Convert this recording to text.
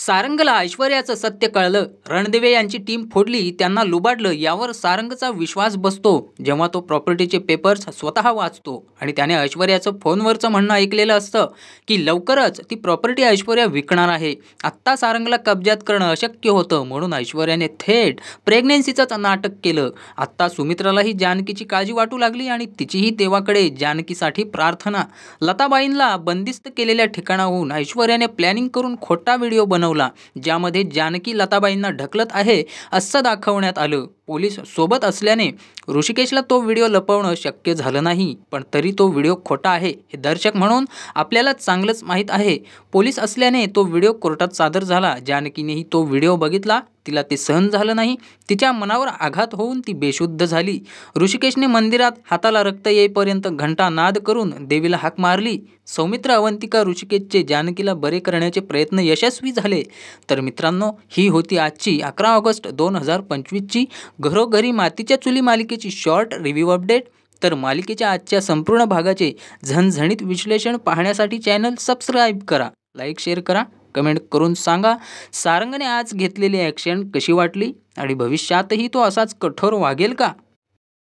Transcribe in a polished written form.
सारंगला ऐश्वर्याचं सत्य कळलं. रणदिवे यांची टीम फोडली, त्यांना लुबाडलं. यावर सारंगचा विश्वास बसतो जेव्हा तो प्रॉपर्टीचे पेपर्स स्वतः वाचतो आणि त्याने ऐश्वर्याचं फोनवरचं म्हणणं ऐकलेलं असतं की लवकरच ती प्रॉपर्टी ऐश्वर्या विकणार आहे. आत्ता सारंगला कब्जात करणं अशक्य होतं, म्हणून ऐश्वर्याने थेट प्रेग्नेन्सीचंच नाटक केलं. आत्ता सुमित्रालाही जानकीची काळजी वाटू लागली आणि तिचीही देवाकडे जानकीसाठी प्रार्थना. लताबाईंना बंदिस्त केलेल्या ठिकाणाहून ऐश्वर्याने प्लॅनिंग करून खोटा व्हिडिओ बनवला, ज्यामध्ये जानकी लताबाईंना ढकलत आहे असं दाखवण्यात आलं. पोलीस सोबत असल्याने ऋषिकेशला तो व्हिडिओ लपवणं शक्य झालं नाही, पण तरी तो व्हिडिओ खोटा आहे हे दर्शक म्हणून आपल्याला चांगलंच माहीत आहे. पोलीस असल्याने तो व्हिडिओ कोर्टात सादर झाला. जानकीनेही तो व्हिडिओ बघितला. तिला ते सहन झालं नाही. तिच्या मनावर आघात होऊन ती बेशुद्ध झाली. ऋषिकेशने मंदिरात हाताला रक्त येईपर्यंत घंटा नाद करून देवीला हाक मारली. सौमित्र, अवंतिका, ऋषिकेशचे जानकीला बरे करण्याचे प्रयत्न यशस्वी झाले. तर मित्रांनो, ही होती आजची 11 ऑगस्ट 2025ची घरोघरी मातीच्या चुली मालिकेची शॉर्ट रिव्ह्यू अपडेट. तर मालिकेच्या आजच्या संपूर्ण भागाचे झणझणीत विश्लेषण पाहण्यासाठी चॅनल सबस्क्राईब करा, लाईक शेअर करा, कमेंट करून सांगा सारंगने आज घेतलेली ॲक्शन कशी वाटली आणि भविष्यातही तो असाच कठोर वागेल का?